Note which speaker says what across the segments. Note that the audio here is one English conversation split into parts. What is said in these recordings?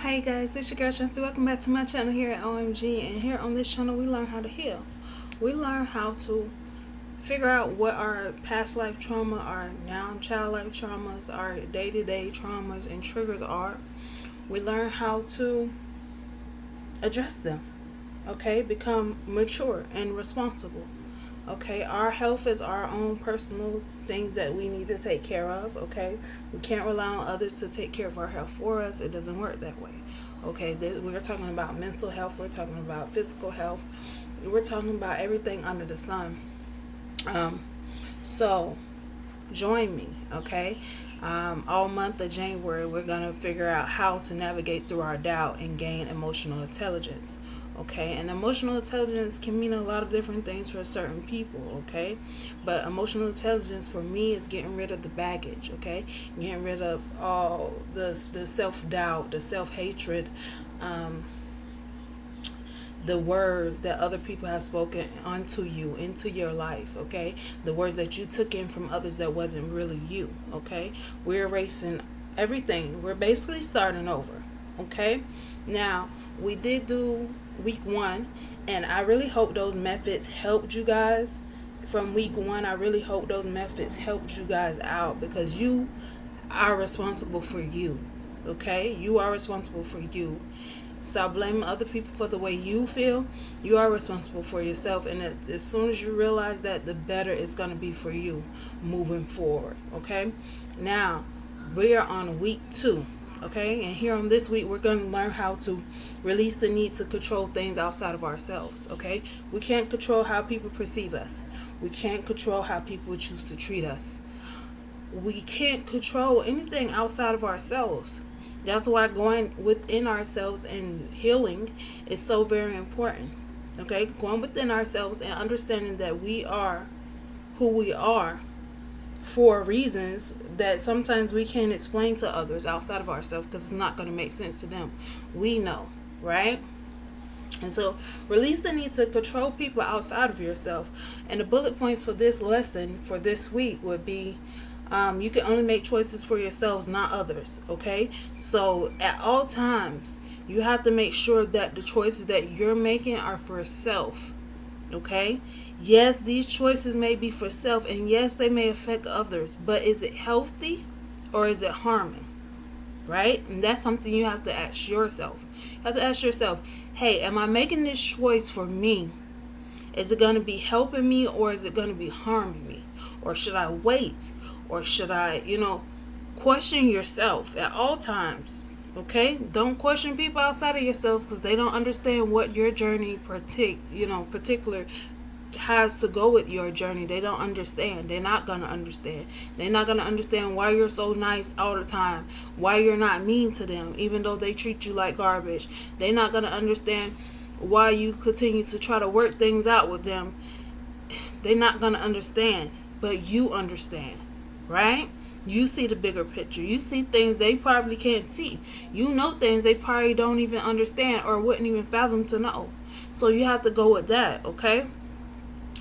Speaker 1: Hi guys, this is your girl Shanti. Welcome back to my channel here at OMG. And here on this channel, we learn how to heal. We learn how to figure out what our past life trauma, our now child life traumas, our day-to-day traumas and triggers are. We learn how to address them. Okay, become mature and responsible. Okay, our health is our own personal things that we need to take care of. Okay, we can't rely on others to take care of our health for us. It doesn't work that way. Okay, we're talking about mental health, we're talking about physical health, we're talking about everything under the sun. So join me. Okay, all month of January, we're gonna figure out how to navigate through our doubt and gain emotional intelligence. Okay, and emotional intelligence can mean a lot of different things for certain people. Okay, but emotional intelligence for me is getting rid of the baggage. Okay, getting rid of all the self-doubt, the self-hatred, the words that other people have spoken onto you, into your life. Okay, the words that you took in from others that wasn't really you. Okay, we're erasing everything. We're basically starting over. Okay, now we did do week 1, and I really hope those methods helped you guys from week 1. I really hope those methods helped you guys out, because you are responsible for you. Okay, you are responsible for you. Stop blaming other people for the way you feel. You are responsible for yourself, and as soon as you realize that, the better it's going to be for you moving forward. Okay, now we are on week 2. Okay, and here on this week, we're going to learn how to release the need to control things outside of ourselves. Okay, we can't control how people perceive us. We can't control how people choose to treat us. We can't control anything outside of ourselves. That's why going within ourselves and healing is so very important. Okay, going within ourselves and understanding that we are who we are for reasons that sometimes we can't explain to others outside of ourselves, because it's not going to make sense to them. We know, right? And so release the need to control people outside of yourself. And the bullet points for this lesson for this week would be, you can only make choices for yourselves, not others. Okay, so at all times you have to make sure that the choices that you're making are for self. Okay, yes, these choices may be for self, and yes, they may affect others, but is it healthy or is it harming? Right? And that's something you have to ask yourself. You have to ask yourself, hey, am I making this choice for me? Is it going to be helping me, or is it going to be harming me? Or should I wait? Or should I, question yourself at all times. Okay, don't question people outside of yourselves, because they don't understand what your journey particular has to go with your journey. They don't understand. They're not gonna understand. They're not gonna understand why you're so nice all the time, why you're not mean to them even though they treat you like garbage. They're not gonna understand why you continue to try to work things out with them. They're not gonna understand, but you understand, right? You see the bigger picture. You see things they probably can't see. You know things they probably don't even understand or wouldn't even fathom to know. So you have to go with that. Okay,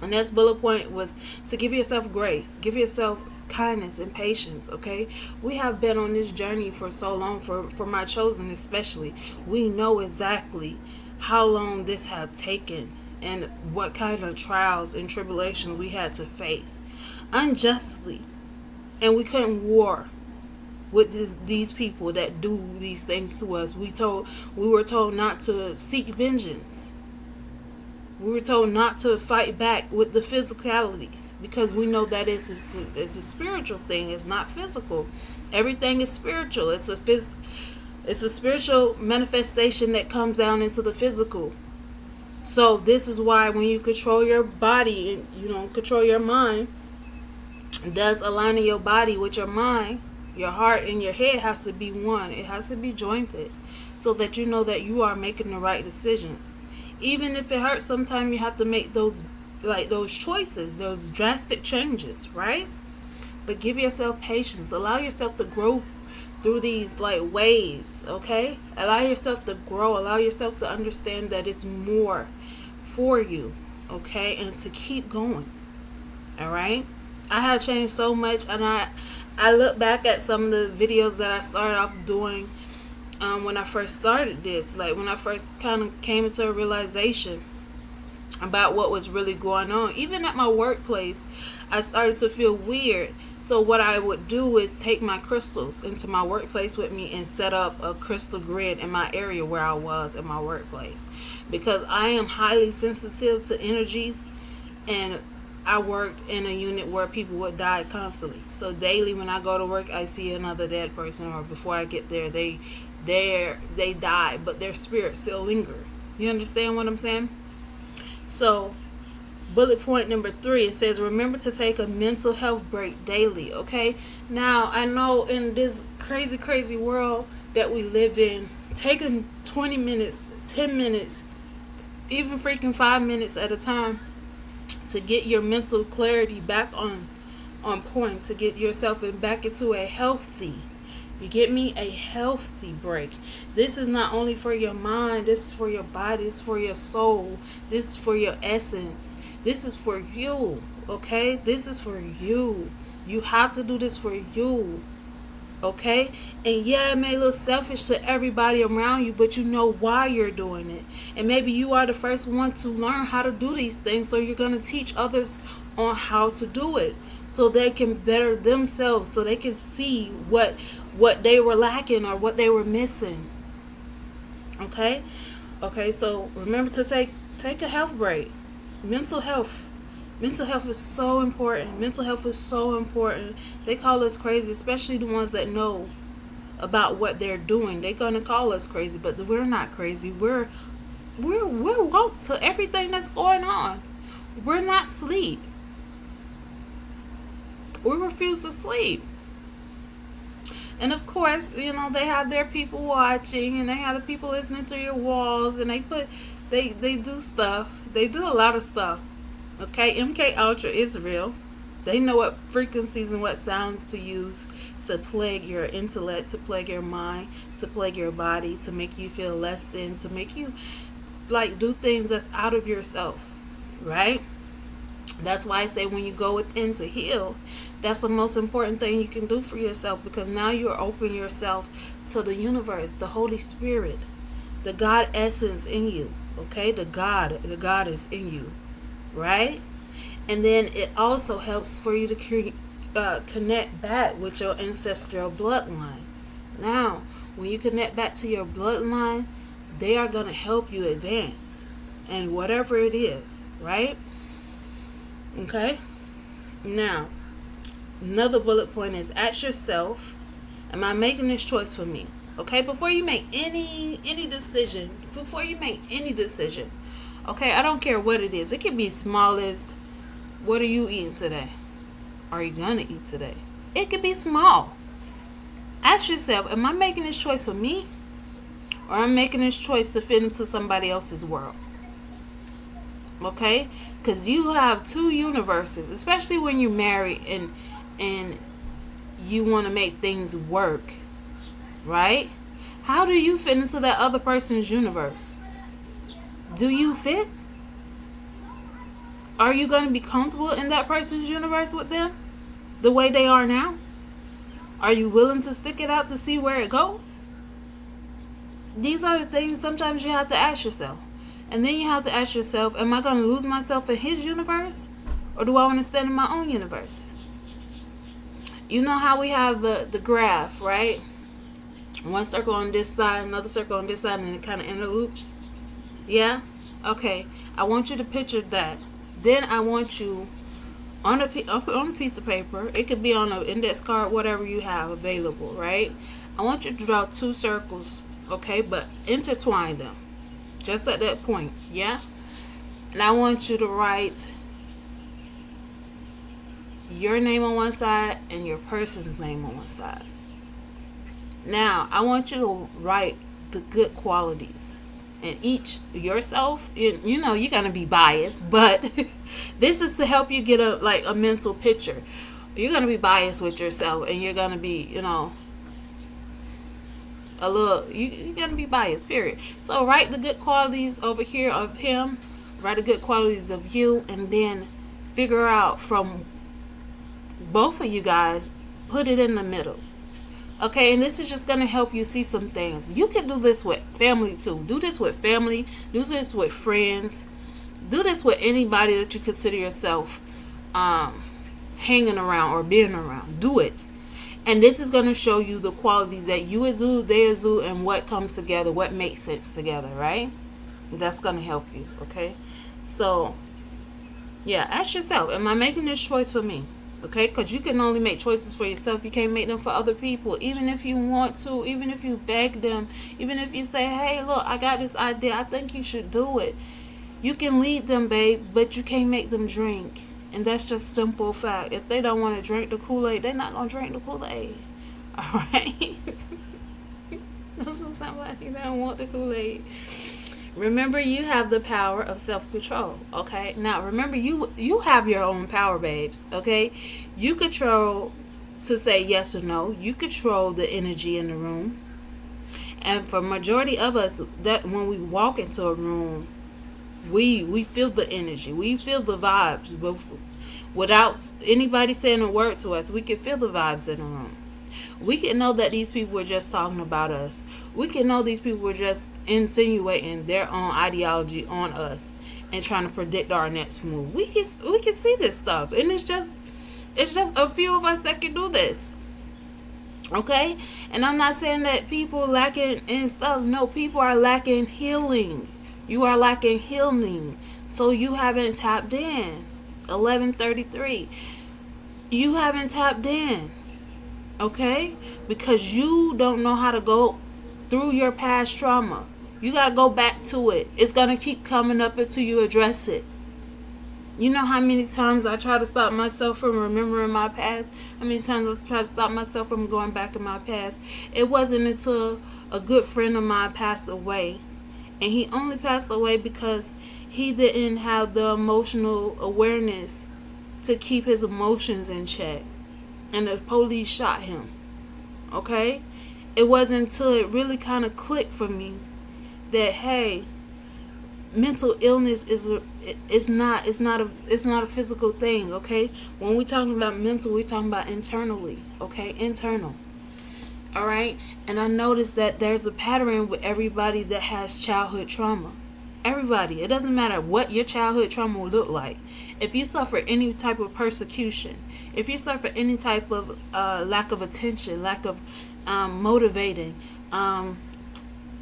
Speaker 1: and this bullet point was to give yourself grace, give yourself kindness and patience. Okay, we have been on this journey for so long, for my chosen especially. We know exactly how long this had taken and what kind of trials and tribulations we had to face unjustly. And we couldn't war with these people that do these things to us. We were told not to seek vengeance. We were told not to fight back with the physicalities, because we know that it's a spiritual thing. It's not physical. Everything is spiritual. It's a spiritual manifestation that comes down into the physical. So this is why when you control your body and control your mind, thus aligning your body with your mind, your heart and your head has to be one. It has to be jointed, so that you know that you are making the right decisions. Even if it hurts, sometimes you have to make those choices, those drastic changes, right? But give yourself patience. Allow yourself to grow through these waves. Okay, allow yourself to grow. Allow yourself to understand that it's more for you. Okay, and to keep going. All right. I have changed so much, and I look back at some of the videos that I started off doing when I first started this, like when I first kind of came into a realization about what was really going on. Even at my workplace, I started to feel weird. So what I would do is take my crystals into my workplace with me and set up a crystal grid in my area where I was in my workplace, because I am highly sensitive to energies, and I worked in a unit where people would die constantly. So daily when I go to work, I see another dead person, or before I get there, they die, but their spirit still linger. You understand what I'm saying? So, bullet point number 3, it says, remember to take a mental health break daily, okay? Now, I know in this crazy, crazy world that we live in, taking 20 minutes, 10 minutes, even freaking 5 minutes at a time to get your mental clarity back on point, to get yourself back into a healthy, you get me, a healthy break. This is not only for your mind, this is for your body, this is for your soul, this is for your essence, this is for you, okay? This is for you. You have to do this for you, okay? And yeah, it may look selfish to everybody around you, but you know why you're doing it. And maybe you are the first one to learn how to do these things, so you're going to teach others on how to do it, so they can better themselves, so they can see what they were lacking or what they were missing. Okay? So remember to take a health break. Mental health is so important. Mental health is so important. They call us crazy, especially the ones that know about what they're doing. They're gonna call us crazy, but we're not crazy. We're woke to everything that's going on. We're not asleep. We refuse to sleep. And of course, they have their people watching, and they have the people listening through your walls, and they do stuff. They do a lot of stuff. Okay, MK Ultra is real. They know what frequencies and what sounds to use to plague your intellect, to plague your mind, to plague your body, to make you feel less than, to make you like do things that's out of yourself, right? That's why I say when you go within to heal, that's the most important thing you can do for yourself, because now you're opening yourself to the universe, the Holy Spirit, the God essence in you, okay? The God is in you, right? And then it also helps for you to connect back with your ancestral bloodline. Now, when you connect back to your bloodline, they are going to help you advance, and whatever it is, right? Okay? Now, another bullet point is, ask yourself, am I making this choice for me? Okay? Before you make any decision, okay, I don't care what it is. It can be small as, what are you eating today? Are you gonna eat today? It could be small. Ask yourself, am I making this choice for me, or am I making this choice to fit into somebody else's world? Okay? Because you have two universes, especially when you're married and you want to make things work, right? How do you fit into that other person's universe? Do you fit? Are you going to be comfortable in that person's universe with them the way they are now? Are you willing to stick it out to see where it goes? These are the things sometimes you have to ask yourself. And then you have to ask yourself, am I going to lose myself in his universe? Or do I want to stand in my own universe? You know how we have the graph, right? One circle on this side, another circle on this side, and it kind of interloops. Yeah? Okay. I want you to picture that. Then I want you, on a piece of paper, it could be on an index card, whatever you have available, right? I want you to draw 2 circles, okay? But intertwine them. Just at that point, yeah? And I want you to write your name on one side and your person's name on one side. Now, I want you to write the good qualities. And each yourself, you're going to be biased, but this is to help you get a mental picture. You're going to be biased with yourself, and you're going to be, you're going to be biased, period. So write the good qualities over here of him, write the good qualities of you, and then figure out from both of you guys, put it in the middle. Okay, and this is just going to help you see some things. You can do this with family too. Do this with family. Do this with friends. Do this with anybody that you consider yourself hanging around or being around. Do it. And this is going to show you the qualities that you exude, they exude, and what comes together, what makes sense together, right? That's going to help you, okay? So, yeah, ask yourself, am I making this choice for me? Okay, because you can only make choices for yourself. You can't make them for other people. Even if you want to, even if you beg them, even if you say, hey, look, I got this idea. I think you should do it. You can lead them, babe, but you can't make them drink. And that's just simple fact. If they don't want to drink the Kool-Aid, they're not going to drink the Kool-Aid. All right? That's what somebody don't want the Kool-Aid. Remember, you have the power of self-control, okay? Now, remember, you have your own power, babes, okay? You control to say yes or no. You control the energy in the room. And for majority of us, that when we walk into a room, we feel the energy. We feel the vibes. Without anybody saying a word to us, we can feel the vibes in the room. We can know that these people were just talking about us. We can know these people were just insinuating their own ideology on us and trying to predict our next move. We can see this stuff, and it's just a few of us that can do this. Okay? And I'm not saying that people lacking in stuff. No, people are lacking healing. You are lacking healing. So you haven't tapped in. 11:33. You haven't tapped in. Okay? Because you don't know how to go through your past trauma. You got to go back to it. It's going to keep coming up until you address it. You know how many times I try to stop myself from remembering my past? How many times I try to stop myself from going back in my past? It wasn't until a good friend of mine passed away. And he only passed away because he didn't have the emotional awareness to keep his emotions in check. And the police shot him. Okay? It wasn't until it really kind of clicked for me that, hey, mental illness is not a physical thing, okay? When we're talking about mental, we're talking about internally, okay? Internal. All right? And I noticed that there's a pattern with everybody that has childhood trauma. Everybody. It doesn't matter what your childhood trauma will look like. If you suffer any type of persecution, if you suffer any type of lack of attention, lack of motivating,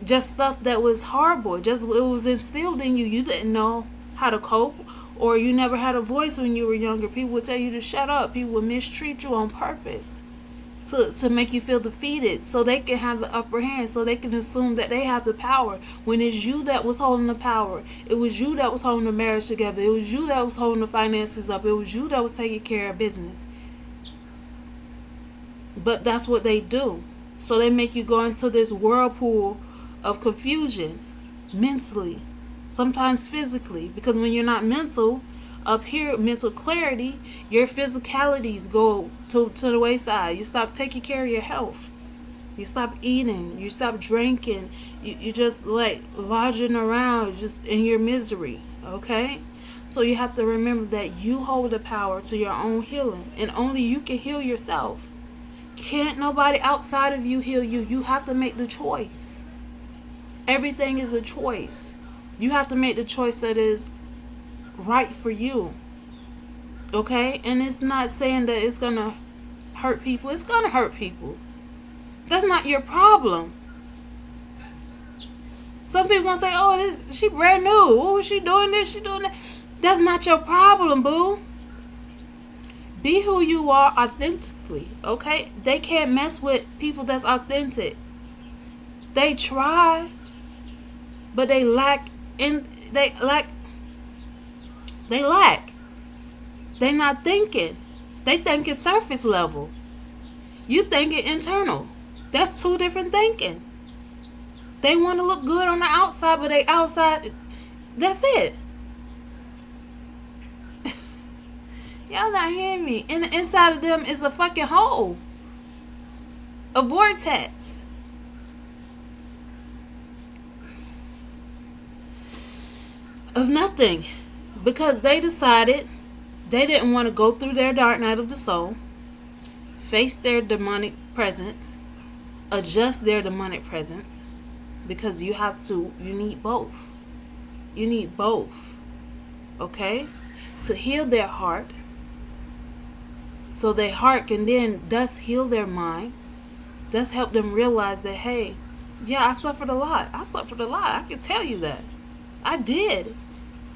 Speaker 1: just stuff that was horrible, just it was instilled in you, you didn't know how to cope, or you never had a voice when you were younger. People would tell you to shut up. People would mistreat you on purpose to make you feel defeated, so they can have the upper hand, so they can assume that they have the power when it's you that was holding the power. It was you that was holding the marriage together. It was you that was holding the finances up. It was you that was taking care of business. But that's what they do. So they make you go into this whirlpool of confusion mentally, sometimes physically, because when you're not mental, up here, mental clarity, your physicalities go to the wayside. You stop taking care of your health. You stop eating. You stop drinking. You just like lodging around just in your misery. Okay? So you have to remember that you hold the power to your own healing, and only you can heal yourself. Can't nobody outside of you heal you. You have to make the choice. Everything is a choice. You have to make the choice that is right for you. Okay? And it's not saying that it's gonna hurt people. It's gonna hurt people. That's not your problem. Some people gonna say, oh, she brand new. Oh, she doing this, she doing that. That's not your problem, boo. Be who you are authentically. Okay? They can't mess with people that's authentic. They try, but they lack. They're not thinking. They thinking surface level. You thinking internal. That's two different thinking. They want to look good on the outside, but they outside, that's it. Y'all not hearing me. And the inside of them is a fucking hole. A vortex. Of nothing. Because they decided they didn't want to go through their dark night of the soul, face their demonic presence, adjust their demonic presence, because you need both. You need both, okay? To heal their heart, so their heart can then thus heal their mind, thus help them realize that, hey, yeah, I suffered a lot. I can tell you that. I did.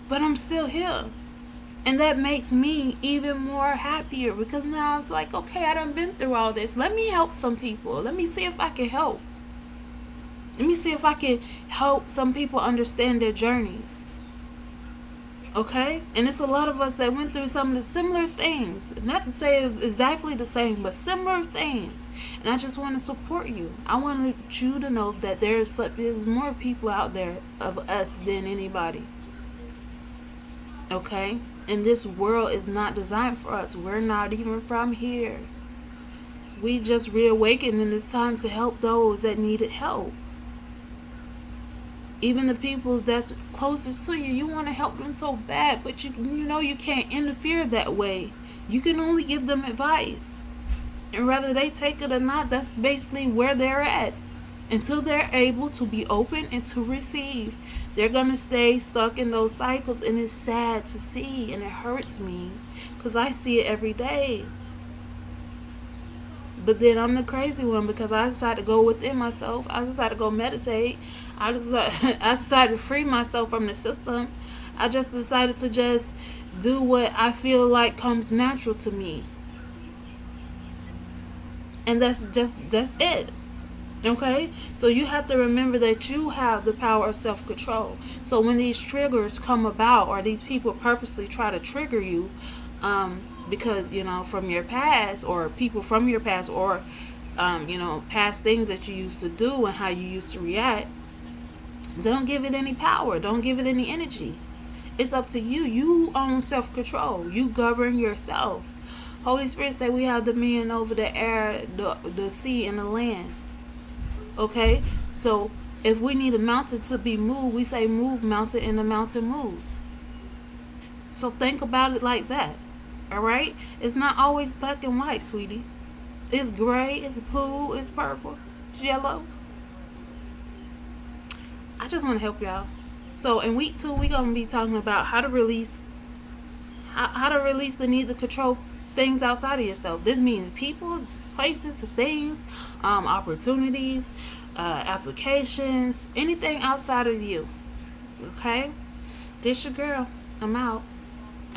Speaker 1: But I'm still here. And that makes me even more happier, because now I'm like, okay, I done been through all this. Let me help some people. Let me see if I can help. Let me see if I can help some people understand their journeys. Okay? And it's a lot of us that went through some of the similar things. Not to say it's exactly the same, but similar things. And I just want to support you. I want you to know that there's more people out there of us than anybody. Okay? And this world is not designed for us. We're not even from here. We just reawakened, and it's time to help those that needed help. Even the people that's closest to you, you want to help them so bad, but you know you can't interfere that way. You can only give them advice. And whether they take it or not, that's basically where they're at. Until they're able to be open and to receive, they're going to stay stuck in those cycles. And it's sad to see, and it hurts me, because I see it every day. But then I'm the crazy one, because I decided to go within myself. I decided to go meditate. I decided to free myself from the system. I just decided to just do what I feel like comes natural to me. And that's it. Okay? So you have to remember that you have the power of self-control. So when these triggers come about, or these people purposely try to trigger you, because, from your past, or people from your past, or, past things that you used to do and how you used to react, don't give it any power. Don't give it any energy. It's up to you. You own self-control. You govern yourself. Holy Spirit said we have dominion over the air, the sea, and the land. Okay? So if we need a mountain to be moved, we say move mountain, and the mountain moves. So think about it like that. Alright? It's not always black and white, sweetie. It's gray, it's blue, it's purple, it's yellow. I just want to help y'all. So in week 2, we're going to be talking about how to release the need to control things outside of yourself. This means people, places, things, opportunities, applications, anything outside of you. Okay? This your girl. I'm out.